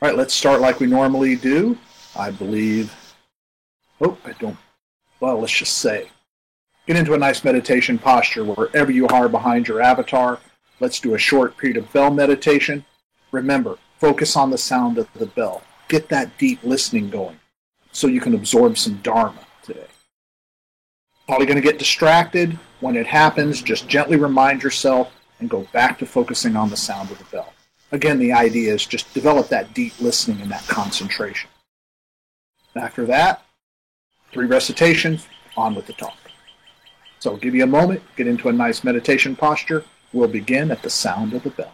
All right, let's start like we normally do. I believe, I don't, well, let's just say, get into a nice meditation posture wherever you are behind your avatar. Let's do a short period of bell meditation. Remember, focus on the sound of the bell. Get that deep listening going so you can absorb some Dharma today. Probably going to get distracted. When it happens, just gently remind yourself and go back to focusing on the sound of the bell. Again, the idea is just develop that deep listening and that concentration. After that, 3 recitations, on with the talk. So I'll give you a moment, get into a nice meditation posture. We'll begin at the sound of the bell.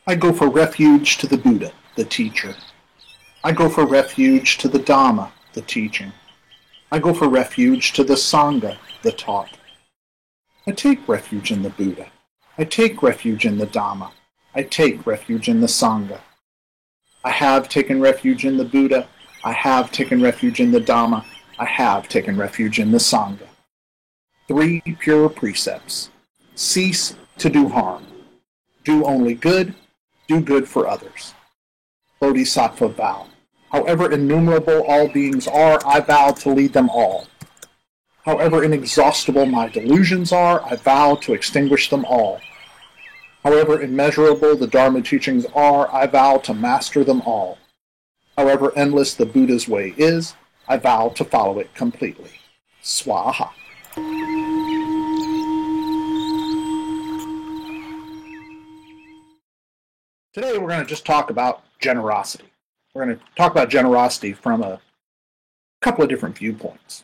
I go for refuge to the Buddha, the teacher. I go for refuge to the Dhamma, the teaching. I go for refuge to the Sangha, the taught. I take refuge in the Buddha. I take refuge in the Dhamma. I take refuge in the Sangha. I have taken refuge in the Buddha. I have taken refuge in the Dhamma. I have taken refuge in the Sangha. 3 pure precepts. Cease to do harm. Do only good. Do good for others. Bodhisattva vow. However innumerable all beings are, I vow to lead them all. However inexhaustible my delusions are, I vow to extinguish them all. However immeasurable the Dharma teachings are, I vow to master them all. However endless the Buddha's way is, I vow to follow it completely. Swaha. Today we're going to just talk about generosity. We're going to talk about generosity from a couple of different viewpoints.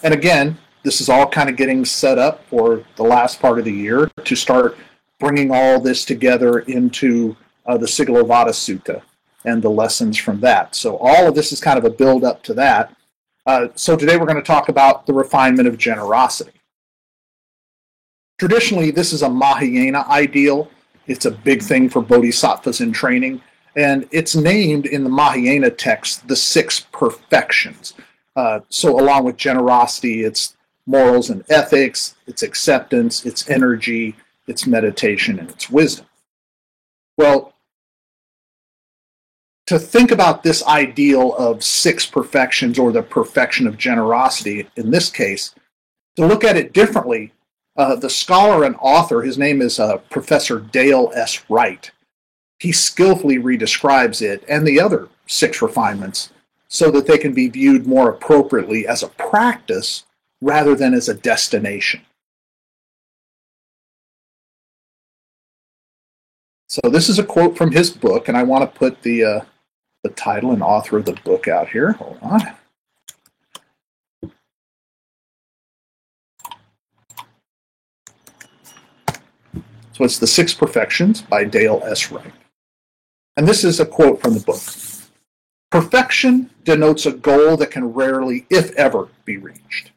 And again, this is all kind of getting set up for the last part of the year to start bringing all this together into the Sigalovada Sutta and the lessons from that. So all of this is kind of a build up to that. So today we're going to talk about the refinement of generosity. Traditionally, this is a Mahayana ideal. It's a big thing for bodhisattvas in training, and it's named in the Mahayana text the 6 perfections. So along with generosity, it's morals and ethics, it's acceptance, it's energy, it's meditation, and it's wisdom. Well, to think about this ideal of 6 perfections, or the perfection of generosity in this case, to look at it differently, the scholar and author, his name is Professor Dale S. Wright. He skillfully redescribes it and the other 6 refinements so that they can be viewed more appropriately as a practice rather than as a destination. So this is a quote from his book, and I want to put the title and author of the book out here. Hold on. So it's The 6 Perfections by Dale S. Wright. And this is a quote from the book. Perfection denotes a goal that can rarely, if ever, be reached.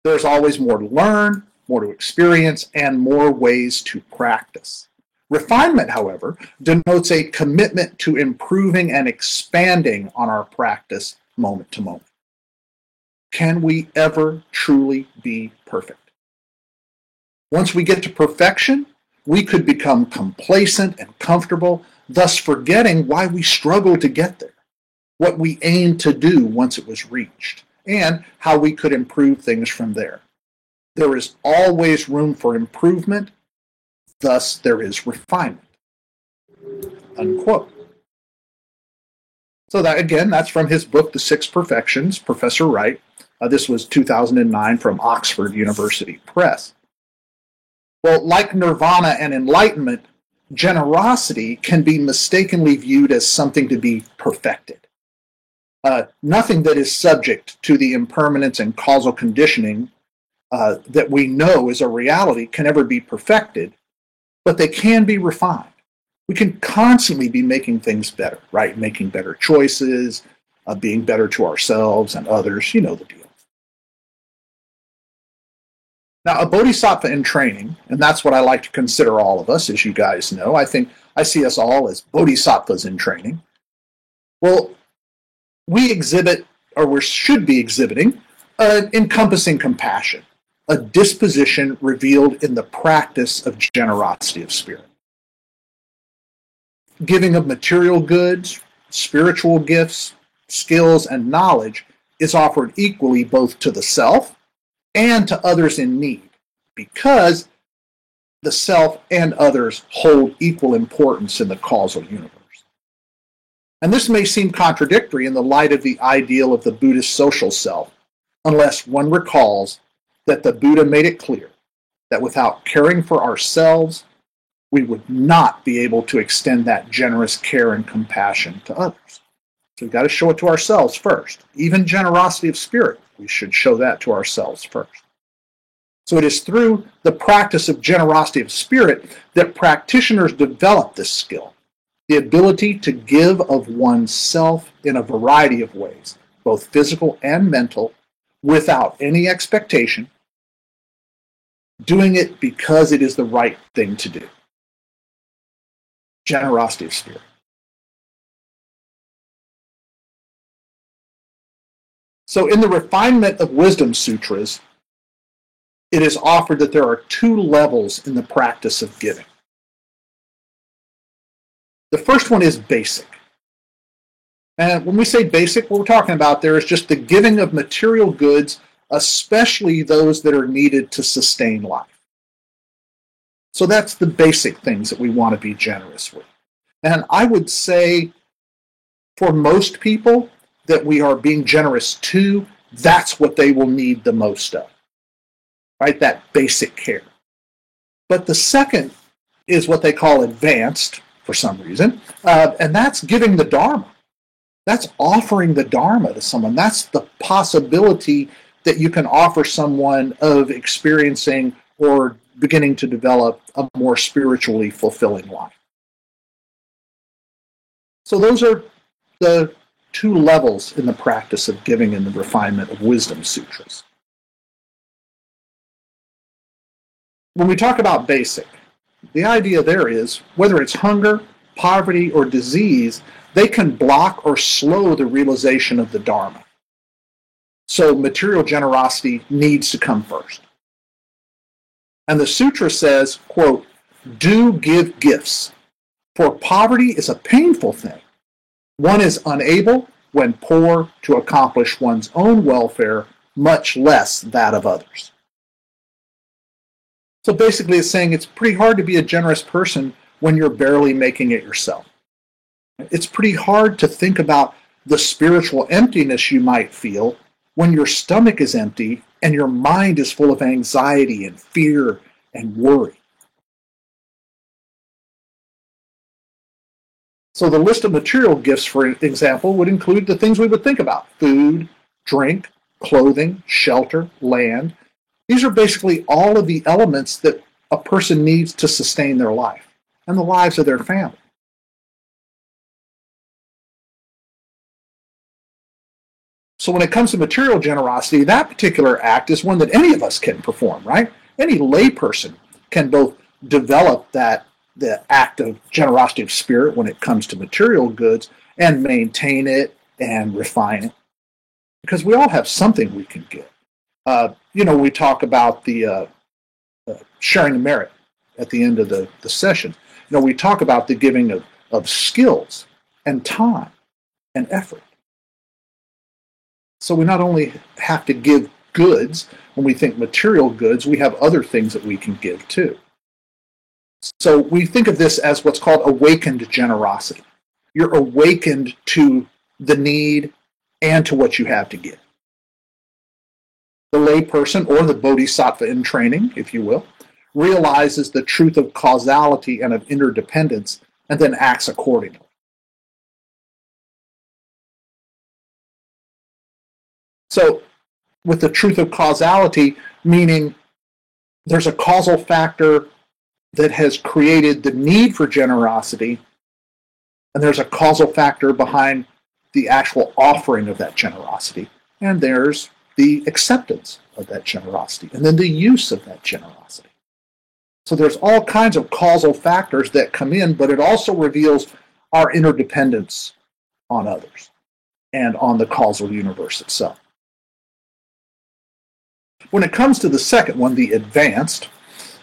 There's always more to learn, more to experience, and more ways to practice. Refinement, however, denotes a commitment to improving and expanding on our practice moment to moment. Can we ever truly be perfect? Once we get to perfection, we could become complacent and comfortable, thus forgetting why we struggled to get there, what we aimed to do once it was reached, and how we could improve things from there. There is always room for improvement, thus there is refinement. Unquote. So that, again, that's from his book, The 6 Perfections, Professor Wright. This was 2009 from Oxford University Press. Well, like nirvana and enlightenment, generosity can be mistakenly viewed as something to be perfected. Nothing that is subject to the impermanence and causal conditioning that we know is a reality can ever be perfected, but they can be refined. We can constantly be making things better, right? Making better choices, being better to ourselves and others. You know the deal. Now, a bodhisattva in training, and that's what I like to consider all of us, as you guys know. I think I see us all as bodhisattvas in training. Well, we exhibit, or we should be exhibiting, encompassing compassion, a disposition revealed in the practice of generosity of spirit. Giving of material goods, spiritual gifts, skills, and knowledge is offered equally both to the self and to others in need, because the self and others hold equal importance in the causal universe. And this may seem contradictory in the light of the ideal of the Buddhist social self, unless one recalls that the Buddha made it clear that without caring for ourselves, we would not be able to extend that generous care and compassion to others. So we've got to show it to ourselves first. Even generosity of spirit, we should show that to ourselves first. So it is through the practice of generosity of spirit that practitioners develop this skill, the ability to give of oneself in a variety of ways, both physical and mental, without any expectation, doing it because it is the right thing to do. Generosity of spirit. So in the Refinement of Wisdom Sutras, it is offered that there are 2 levels in the practice of giving. The first one is basic. And when we say basic, what we're talking about there is just the giving of material goods, especially those that are needed to sustain life. So that's the basic things that we want to be generous with. And I would say for most people that we are being generous to, that's what they will need the most of. Right? That basic care. But the second is what they call advanced, for some reason, and that's giving the Dharma. That's offering the Dharma to someone. That's the possibility that you can offer someone of experiencing or beginning to develop a more spiritually fulfilling life. So those are the two levels in the practice of giving in the refinement of wisdom sutras. When we talk about basic, the idea there is whether it's hunger, poverty, or disease, they can block or slow the realization of the Dharma. So material generosity needs to come first. And the sutra says, quote, "Do give gifts, for poverty is a painful thing. One is unable, when poor, to accomplish one's own welfare, much less that of others." So basically it's saying it's pretty hard to be a generous person when you're barely making it yourself. It's pretty hard to think about the spiritual emptiness you might feel when your stomach is empty and your mind is full of anxiety and fear and worry. So the list of material gifts, for example, would include the things we would think about: food, drink, clothing, shelter, land. These are basically all of the elements that a person needs to sustain their life and the lives of their family. So when it comes to material generosity, that particular act is one that any of us can perform, right? Any layperson can both develop the act of generosity of spirit when it comes to material goods and maintain it and refine it. Because we all have something we can give. We talk about the sharing the merit at the end of the session. We talk about the giving of skills and time and effort. So we not only have to give goods, when we think material goods, we have other things that we can give too. So we think of this as what's called awakened generosity. You're awakened to the need and to what you have to give. The layperson, or the bodhisattva in training, if you will, realizes the truth of causality and of interdependence and then acts accordingly. So, with the truth of causality, meaning there's a causal factor that has created the need for generosity, and there's a causal factor behind the actual offering of that generosity, and there's the acceptance of that generosity, and then the use of that generosity. So there's all kinds of causal factors that come in, but it also reveals our interdependence on others and on the causal universe itself. When it comes to the second one, the advanced,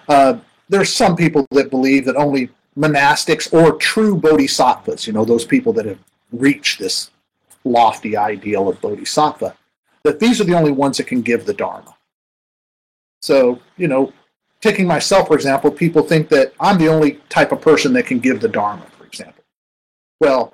there's some people that believe that only monastics or true bodhisattvas, those people that have reached this lofty ideal of bodhisattva, that these are the only ones that can give the Dharma. So, taking myself, for example, people think that I'm the only type of person that can give the Dharma, for example. Well,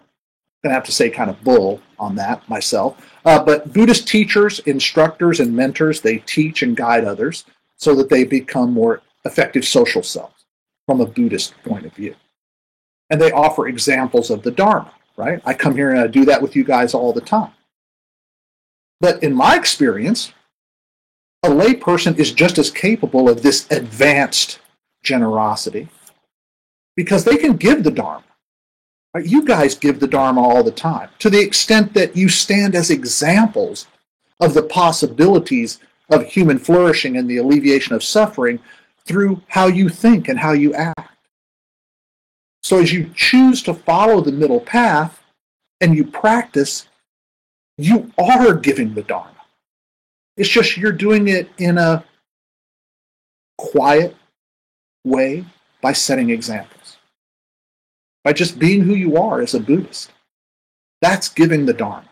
I'm going to have to say kind of bull on that myself. But Buddhist teachers, instructors, and mentors, they teach and guide others so that they become more effective social selves from a Buddhist point of view. And they offer examples of the Dharma, right? I come here and I do that with you guys all the time. But in my experience, a layperson is just as capable of this advanced generosity because they can give the Dharma. Right? You guys give the Dharma all the time, to the extent that you stand as examples of the possibilities of human flourishing and the alleviation of suffering through how you think and how you act. So as you choose to follow the middle path and you practice, you are giving the Dharma. It's just you're doing it in a quiet way by setting examples. By just being who you are as a Buddhist. That's giving the Dharma.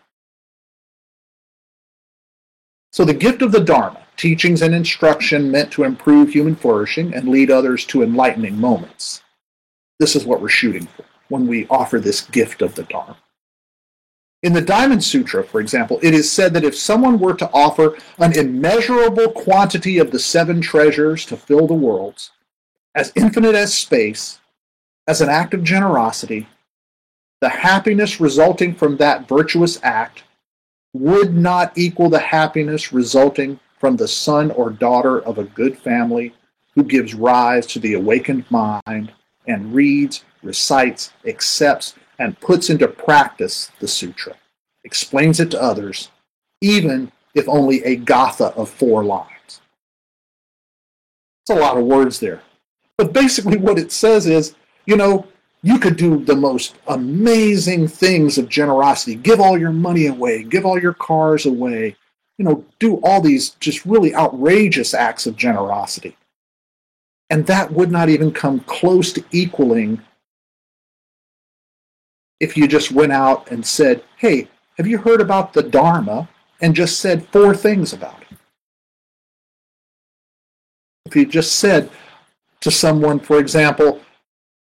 So the gift of the Dharma, teachings and instruction meant to improve human flourishing and lead others to enlightening moments. This is what we're shooting for when we offer this gift of the Dharma. In the Diamond Sutra, for example, it is said that if someone were to offer an immeasurable quantity of the 7 treasures to fill the worlds, as infinite as space, as an act of generosity, the happiness resulting from that virtuous act would not equal the happiness resulting from the son or daughter of a good family who gives rise to the awakened mind and reads, recites, accepts, and puts into practice the sutra, explains it to others, even if only a gatha of 4 lines. It's a lot of words there. But basically what it says is, you could do the most amazing things of generosity. Give all your money away. Give all your cars away. Do all these just really outrageous acts of generosity. And that would not even come close to equaling if you just went out and said, hey, have you heard about the Dharma? And just said 4 things about it. If you just said to someone, for example,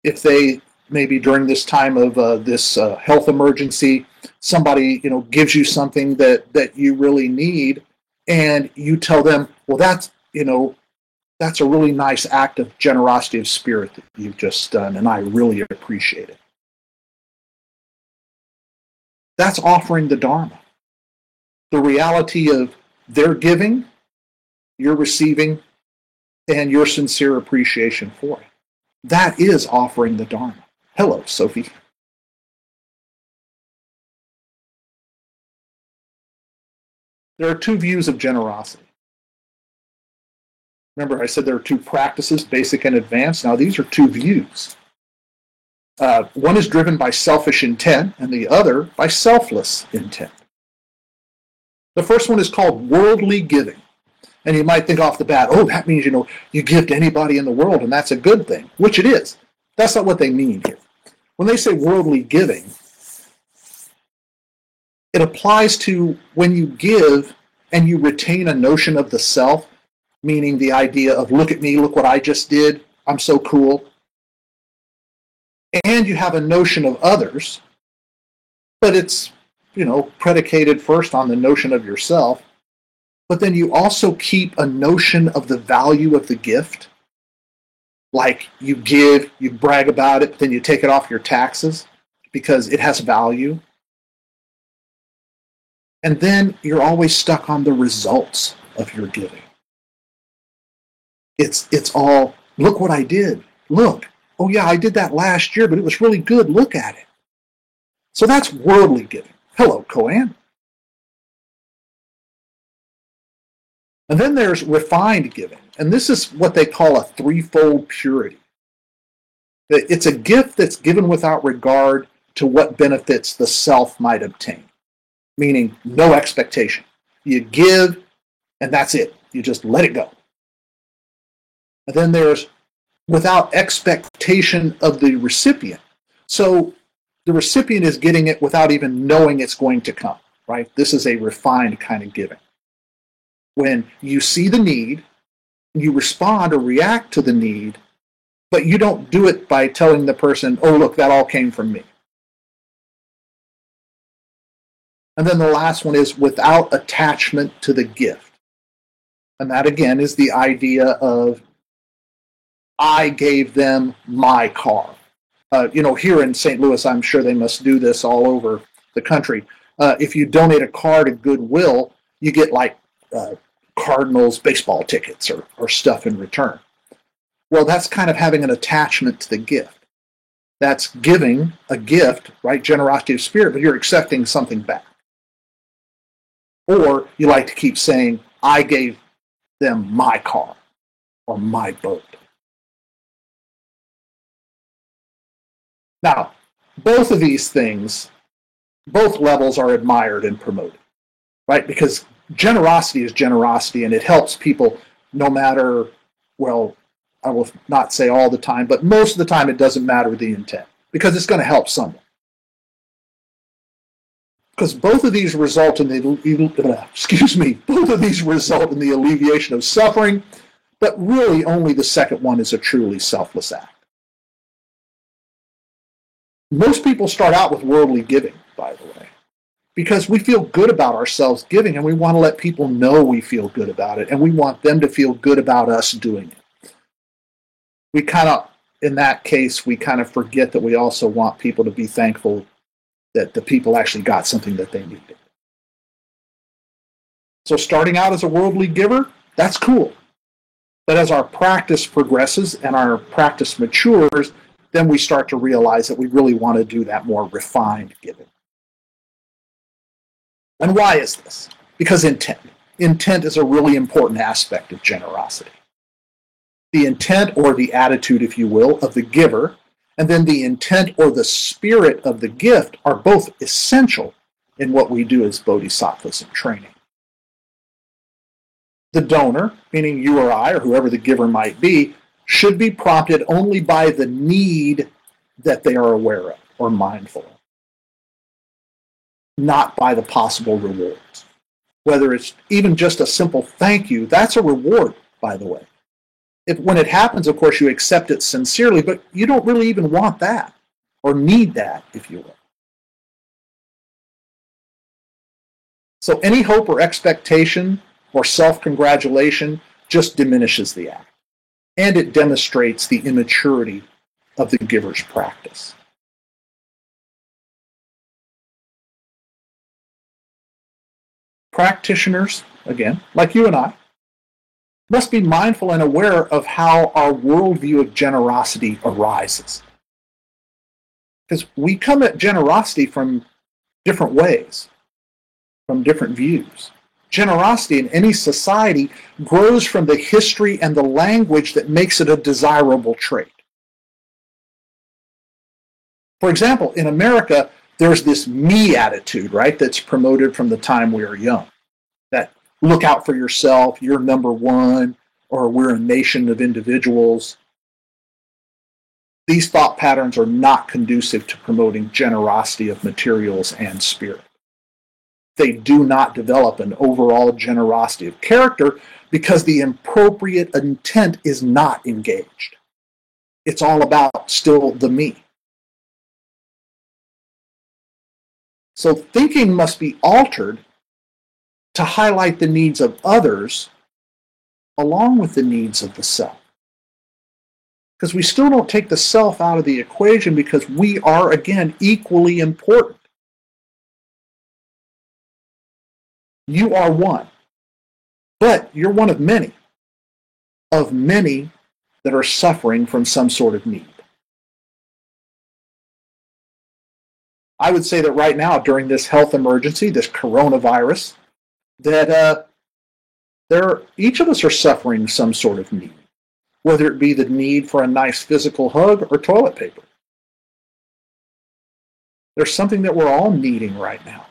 if they maybe during this time of this health emergency, somebody gives you something that you really need, and you tell them, well, that's a really nice act of generosity of spirit that you've just done, and I really appreciate it. That's offering the Dharma. The reality of their giving, you're receiving, and your sincere appreciation for it. That is offering the Dharma. Hello, Sophie. There are 2 views of generosity. Remember, I said there are 2 practices, basic and advanced. Now, these are 2 views. One is driven by selfish intent, and the other by selfless intent. The first one is called worldly giving. And you might think off the bat, oh, that means, you give to anybody in the world, and that's a good thing, which it is. That's not what they mean here. When they say worldly giving, it applies to when you give and you retain a notion of the self, meaning the idea of, look at me, look what I just did, I'm so cool. And you have a notion of others, but it's, predicated first on the notion of yourself. But then you also keep a notion of the value of the gift. Like you give, you brag about it, but then you take it off your taxes because it has value. And then you're always stuck on the results of your giving. It's all, look what I did. Look. Oh yeah, I did that last year, but it was really good. Look at it. So that's worldly giving. Hello, Koan. And then there's refined giving. And this is what they call a 3-fold purity. It's a gift that's given without regard to what benefits the self might obtain. Meaning no expectation. You give, and that's it. You just let it go. And then there's without expectation of the recipient. So the recipient is getting it without even knowing it's going to come, right? This is a refined kind of giving. When you see the need, you respond or react to the need, but you don't do it by telling the person, oh, look, that all came from me. And then the last one is without attachment to the gift. And that, again, is the idea of I gave them my car. Here in St. Louis, I'm sure they must do this all over the country. If you donate a car to Goodwill, you get like Cardinals baseball tickets or stuff in return. Well, that's kind of having an attachment to the gift. That's giving a gift, right? Generosity of spirit, but you're accepting something back. Or you like to keep saying, I gave them my car or my boat. Now, both of these things, both levels are admired and promoted, right? Because generosity is generosity, and it helps people no matter, well, I will not say all the time, but most of the time it doesn't matter the intent, because it's going to help someone. Because both of these result in both of these result in the alleviation of suffering, but really only the second one is a truly selfless act. Most people start out with worldly giving, by the way, because we feel good about ourselves giving, and we want to let people know we feel good about it, and we want them to feel good about us doing it. We kind of, in that case, we kind of forget that we also want people to be thankful that the people actually got something that they needed. So starting out as a worldly giver, that's cool. But as our practice progresses and our practice matures, then we start to realize that we really want to do that more refined giving. And why is this? Because intent. Intent is a really important aspect of generosity. The intent, or the attitude, if you will, of the giver, and then the intent or the spirit of the gift are both essential in what we do as bodhisattvas in training. The donor, meaning you or I or whoever the giver might be, should be prompted only by the need that they are aware of or mindful of, not by the possible rewards. Whether it's even just a simple thank you, that's a reward, by the way. When it happens, of course, you accept it sincerely, but you don't really even want that or need that, if you will. So any hope or expectation or self-congratulation just diminishes the act, and it demonstrates the immaturity of the giver's practice. Practitioners, again, like you and I, must be mindful and aware of how our worldview of generosity arises. Because we come at generosity from different ways, from different views. Generosity in any society grows from the history and the language that makes it a desirable trait. For example, in America, there's this me attitude, right, that's promoted from the time we are young. That look out for yourself, you're number one, or we're a nation of individuals. These thought patterns are not conducive to promoting generosity of materials and spirit. They do not develop an overall generosity of character because the appropriate intent is not engaged. It's all about still the me. So thinking must be altered to highlight the needs of others along with the needs of the self. Because we still don't take the self out of the equation because we are, again, equally important. You are one, but you're one of many that are suffering from some sort of need. I would say that right now, during this health emergency, this coronavirus, that each of us are suffering some sort of need, whether it be the need for a nice physical hug or toilet paper. There's something that we're all needing right now.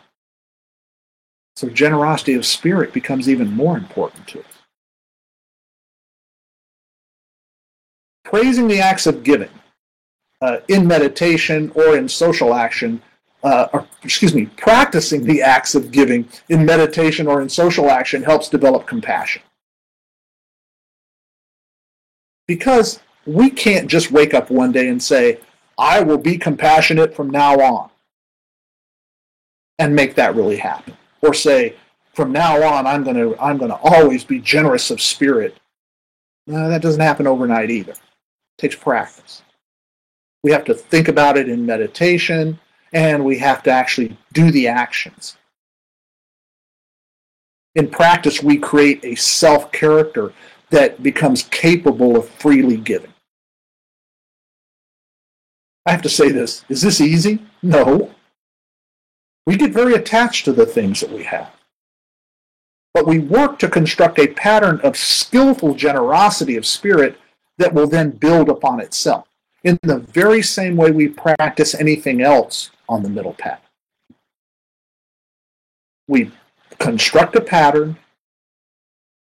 So generosity of spirit becomes even more important to us. Praising the acts of giving in meditation or in social action, practicing the acts of giving in meditation or in social action helps develop compassion. Because we can't just wake up one day and say, I will be compassionate from now on, and make that really happen. Or say, from now on, I'm going to always be generous of spirit. No, that doesn't happen overnight either. It takes practice. We have to think about it in meditation, and we have to actually do the actions. In practice, we create a self-character that becomes capable of freely giving. I have to say this. Is this easy? No. We get very attached to the things that we have. But we work to construct a pattern of skillful generosity of spirit that will then build upon itself in the very same way we practice anything else on the middle path. We construct a pattern,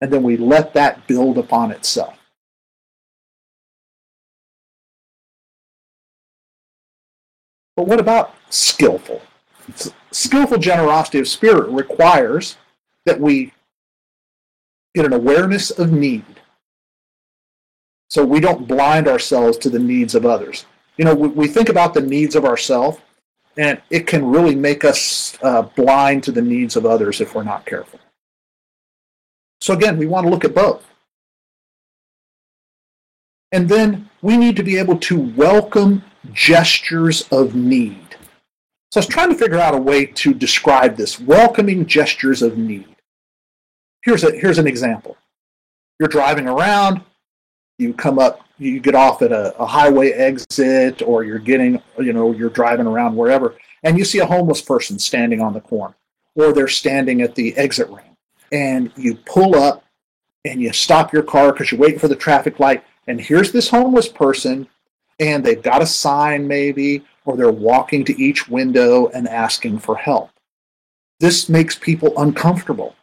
and then we let that build upon itself. But what about skillful? Skillful generosity of spirit requires that we get an awareness of need, so we don't blind ourselves to the needs of others. You know, we think about the needs of ourselves, and it can really make us blind to the needs of others if we're not careful. So again, we want to look at both. And then we need to be able to welcome gestures of need. So I was trying to figure out a way to describe this, welcoming gestures of need. Here's an example. You're driving around, you come up, you get off at a highway exit, or you're driving around wherever, and you see a homeless person standing on the corner, or they're standing at the exit ramp, and you pull up and you stop your car because you're waiting for the traffic light, and here's this homeless person, and they've got a sign maybe, or they're walking to each window and asking for help. This makes people uncomfortable.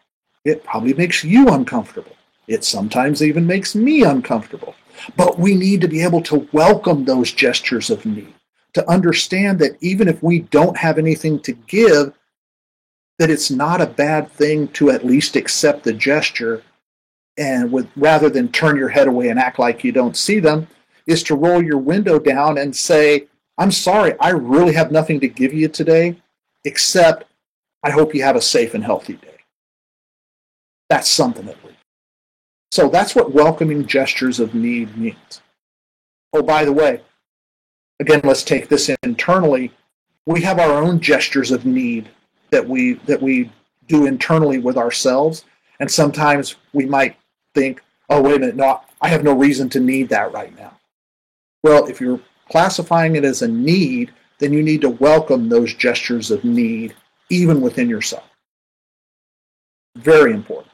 It probably makes you uncomfortable. It sometimes even makes me uncomfortable. But we need to be able to welcome those gestures of need, to understand that even if we don't have anything to give, that it's not a bad thing to at least accept the gesture, and rather than turn your head away and act like you don't see them, is to roll your window down and say, I'm sorry, I really have nothing to give you today, except I hope you have a safe and healthy day. That's something at least. So that's what welcoming gestures of need means. Oh, by the way, again, let's take this internally. We have our own gestures of need that we do internally with ourselves, and sometimes we might think, oh, wait a minute, no, I have no reason to need that right now. Well, if you're classifying it as a need, then you need to welcome those gestures of need even within yourself. Very important.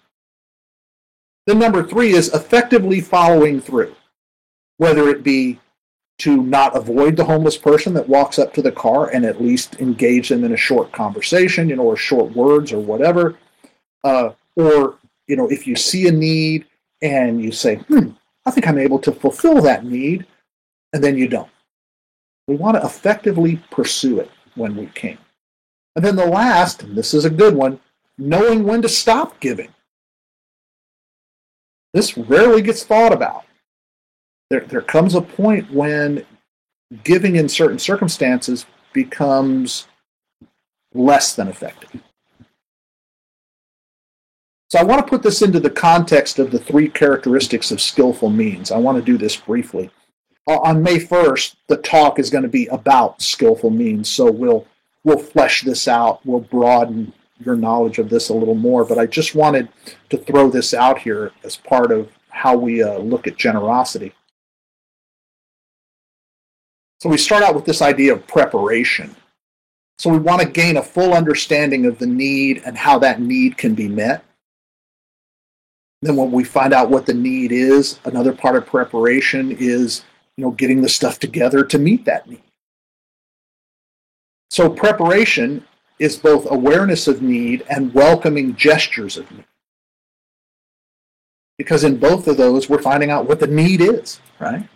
Then number 3 is effectively following through, whether it be to not avoid the homeless person that walks up to the car and at least engage them in a short conversation, or short words or whatever, or if you see a need and you say, I think I'm able to fulfill that need, and then you don't. We want to effectively pursue it when we can. And then the last, and this is a good one, knowing when to stop giving. This rarely gets thought about. There comes a point when giving in certain circumstances becomes less than effective. So I want to put this into the context of the 3 characteristics of skillful means. I want to do this briefly. On May 1st, the talk is going to be about skillful means, so we'll flesh this out. We'll broaden your knowledge of this a little more, but I just wanted to throw this out here as part of how we look at generosity. So we start out with this idea of preparation. So we want to gain a full understanding of the need and how that need can be met. Then when we find out what the need is, another part of preparation is, getting the stuff together to meet that need. So preparation is both awareness of need and welcoming gestures of need. Because in both of those, we're finding out what the need is, right?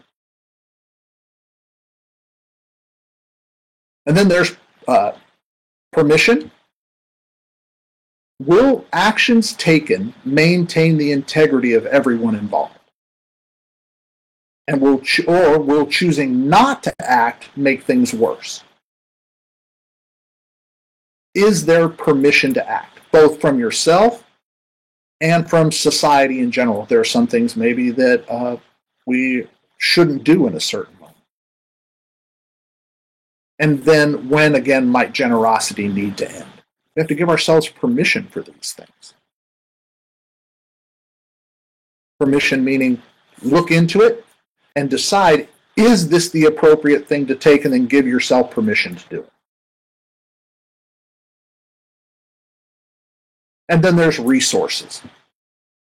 And then there's permission. Will actions taken maintain the integrity of everyone involved? And will choosing not to act make things worse? Is there permission to act, both from yourself and from society in general? There are some things maybe that we shouldn't do in a certain moment. And then when, again, might generosity need to end? We have to give ourselves permission for these things. Permission meaning look into it and decide, is this the appropriate thing to take, and then give yourself permission to do it. And then there's resources.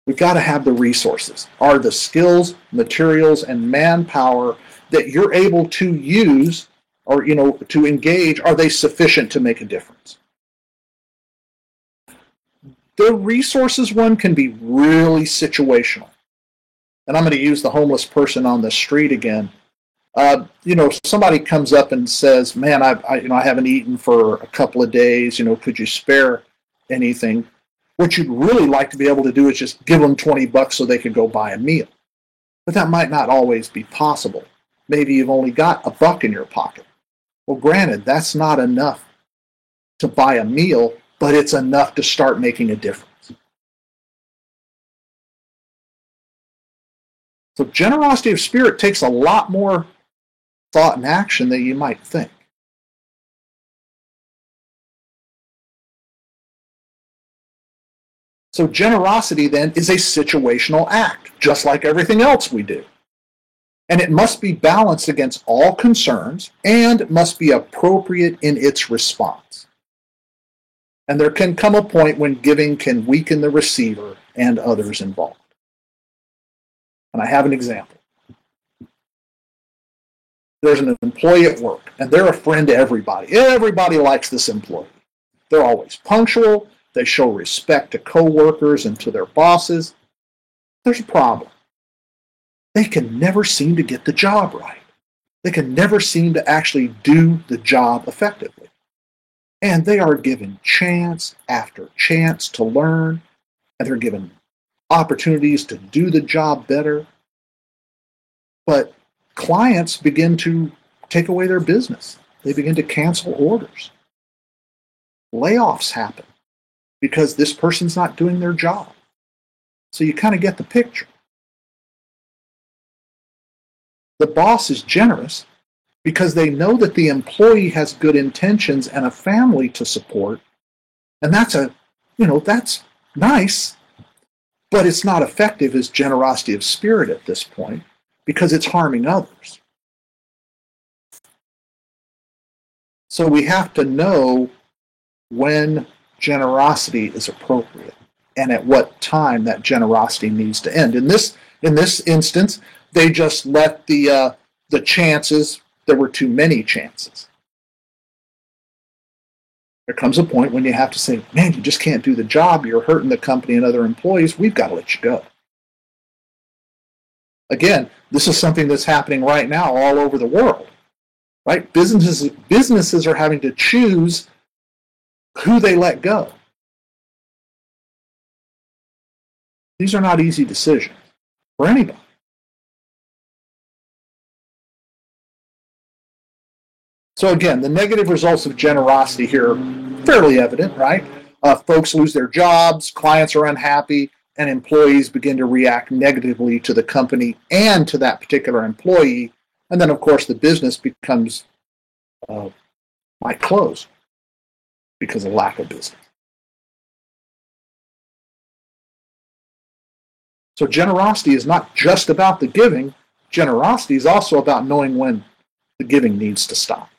We've got to have the resources. Are the skills, materials, and manpower that you're able to use or to engage, are they sufficient to make a difference? The resources one can be really situational. And I'm going to use the homeless person on the street again. Somebody comes up and says, man, I haven't eaten for a couple of days, could you spare anything? What you'd really like to be able to do is just give them $20 so they could go buy a meal. But that might not always be possible. Maybe you've only got $1 in your pocket. Well, granted, that's not enough to buy a meal, but it's enough to start making a difference. So generosity of spirit takes a lot more thought and action than you might think. So generosity then is a situational act, just like everything else we do. And it must be balanced against all concerns and must be appropriate in its response. And there can come a point when giving can weaken the receiver and others involved. And I have an example. There's an employee at work, and they're a friend to everybody. Everybody likes this employee. They're always punctual. They show respect to coworkers and to their bosses. There's a problem. They can never seem to get the job right. They can never seem to actually do the job effectively. And they are given chance after chance to learn, and they're given opportunities to do the job better. But clients begin to take away their business. They begin to cancel orders. Layoffs happen because this person's not doing their job. So you kind of get the picture. The boss is generous because they know that the employee has good intentions and a family to support. And that's nice, but it's not effective as generosity of spirit at this point because it's harming others. So we have to know when generosity is appropriate and at what time that generosity needs to end. In this instance, they just let the chances. There were too many chances. There comes a point when you have to say, man, you just can't do the job. You're hurting the company and other employees. We've got to let you go. Again, this is something that's happening right now all over the world. Right? Businesses are having to choose who they let go. These are not easy decisions for anybody. So again, the negative results of generosity here are fairly evident, right? Folks lose their jobs, clients are unhappy, and employees begin to react negatively to the company and to that particular employee. And then, of course, the business becomes might close because of lack of business. So generosity is not just about the giving. Generosity is also about knowing when the giving needs to stop.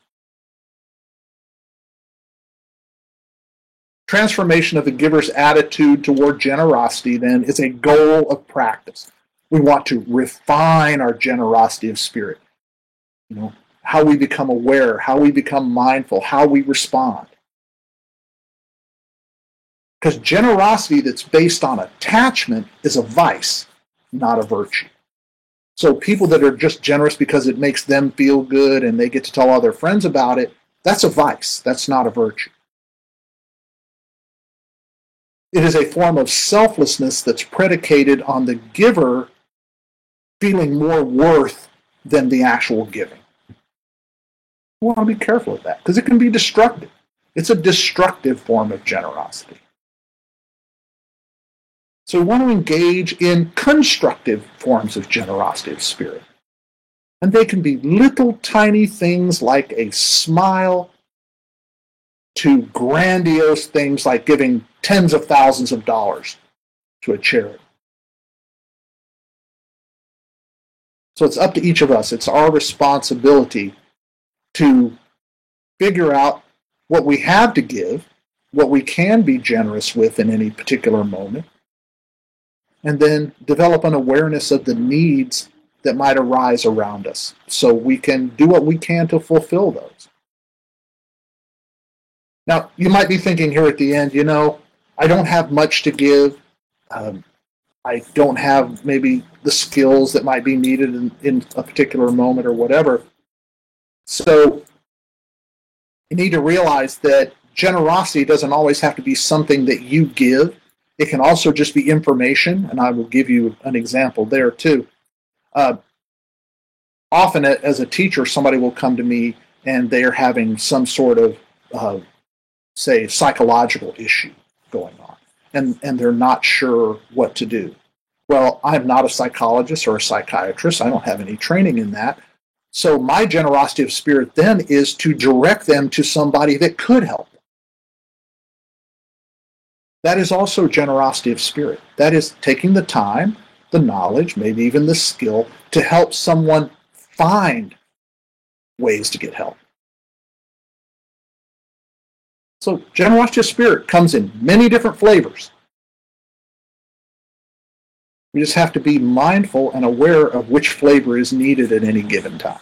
Transformation of the giver's attitude toward generosity, then, is a goal of practice. We want to refine our generosity of spirit. How we become aware, how we become mindful, how we respond. Because generosity that's based on attachment is a vice, not a virtue. So people that are just generous because it makes them feel good and they get to tell all their friends about it, that's a vice, that's not a virtue. It is a form of selflessness that's predicated on the giver feeling more worth than the actual giving. We want to be careful of that because it can be destructive. It's a destructive form of generosity. So we want to engage in constructive forms of generosity of spirit. And they can be little tiny things like a smile to grandiose things like giving tens of thousands of dollars to a charity. So it's up to each of us. It's our responsibility to figure out what we have to give, what we can be generous with in any particular moment, and then develop an awareness of the needs that might arise around us so we can do what we can to fulfill those. Now, you might be thinking here at the end, I don't have much to give. I don't have maybe the skills that might be needed in a particular moment or whatever. So you need to realize that generosity doesn't always have to be something that you give. It can also just be information, and I will give you an example there too. Often as a teacher, somebody will come to me and they are having some sort of say, psychological issue going on, and they're not sure what to do. Well, I'm not a psychologist or a psychiatrist. I don't have any training in that. So my generosity of spirit then is to direct them to somebody that could help them. That is also generosity of spirit. That is taking the time, the knowledge, maybe even the skill to help someone find ways to get help. So generosity of spirit comes in many different flavors. We just have to be mindful and aware of which flavor is needed at any given time.